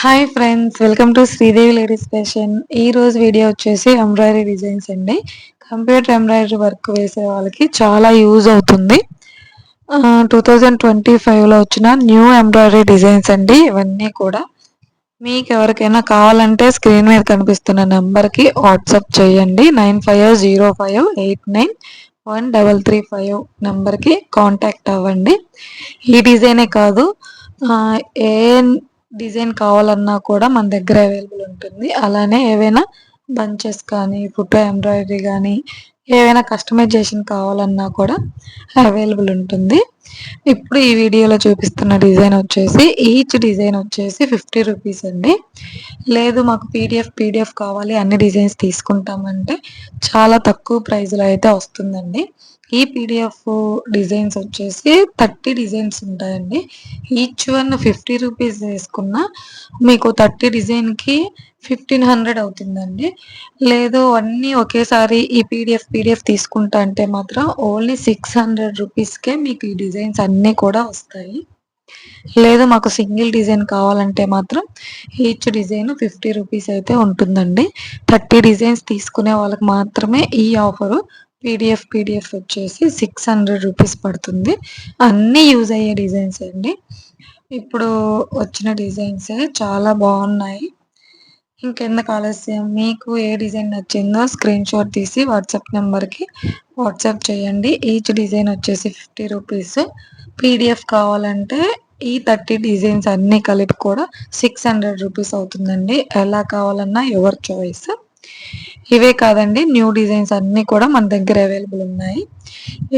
Hi friends, welcome to Sridevi ladies fashion. ఈ రోజు video వచ్చేసి ఎంబ్రాయిడరీ డిజైన్స్ అండి. కంప్యూటర్ ఎంబ్రాయిడరీ వర్క్ వేసే వాళ్ళకి చాలా యూజ్ అవుతుంది. 2025లో వచ్చిన న్యూ ఎంబ్రాయిడరీ డిజైన్స్ అండి ఇవన్నీ కూడా. మీకు ఎవరికైనా కావాలంటే స్క్రీన్ మీద కనిపిస్తున్న నెంబర్కి వాట్సాప్ చేయండి. 9505891335 నెంబర్కి కాంటాక్ట్ అవ్వండి. ఈ డిజైనే కాదు, ఏ డిజైన్ కావాలన్నా కూడా మన దగ్గర అవైలబుల్ ఉంటుంది. అలానే ఏవైనా బంచెస్ కానీ, ఫోటో ఎంబ్రాయిడరీ కానీ, ఏవైనా కస్టమైజేషన్ కావాలన్నా కూడా అవైలబుల్ ఉంటుంది. ఇప్పుడు ఈ వీడియోలో చూపిస్తున్న డిజైన్ వచ్చేసి ఈచ్ డిజైన్ వచ్చేసి 50 రూపీస్ అండి. లేదు మాకు పీడిఎఫ్ కావాలి, అన్ని డిజైన్స్ తీసుకుంటామంటే చాలా తక్కువ ప్రైస్లో అయితే వస్తుందండి. ఈ పీడిఎఫ్ డిజైన్స్ వచ్చేసి 30 డిజైన్స్ ఉంటాయండి. ఈచ్ వన్ 50 రూపీస్ వేసుకున్న మీకు 30 డిజైన్కి 1500 అవుతుందండి. లేదు అన్నీ ఒకేసారి ఈ పీడిఎఫ్ తీసుకుంటా అంటే మాత్రం ఓన్లీ 600 రూపీస్కే మీకు ఈ డిజైన్స్ అన్నీ కూడా వస్తాయి. లేదు మాకు సింగిల్ డిజైన్ కావాలంటే మాత్రం ఈచ్ డిజైన్ 50 రూపీస్ అయితే ఉంటుందండి. 30 డిజైన్స్ తీసుకునే వాళ్ళకి మాత్రమే ఈ ఆఫరు. పీడిఎఫ్ వచ్చేసి 600 రూపీస్ పడుతుంది. అన్నీ యూజ్ అయ్యే డిజైన్స్ అండి. ఇప్పుడు వచ్చిన డిజైన్సే చాలా బాగున్నాయి. ఇంకెందుకు ఆలస్యం, మీకు ఏ డిజైన్ నచ్చిందో స్క్రీన్ షాట్ తీసి వాట్సాప్ నెంబర్కి వాట్సాప్ చేయండి. ఈచ్ డిజైన్ వచ్చేసి 50 రూపీస్. పీడిఎఫ్ కావాలంటే ఈ 30 డిజైన్స్ అన్నీ కలిపి కూడా 600 రూపీస్ అవుతుందండి. ఎలా కావాలన్నా ఎవరి చాయిస్. ఇవే కాదండి, న్యూ డిజైన్స్ అన్నీ కూడా మన దగ్గర అవైలబుల్ ఉన్నాయి.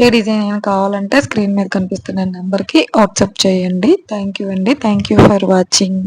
ఏ డిజైన్ అయినా కావాలంటే స్క్రీన్ మీద కనిపిస్తున్న నెంబర్కి వాట్సాప్ చేయండి. థ్యాంక్ యూ అండి. Thank you for watching.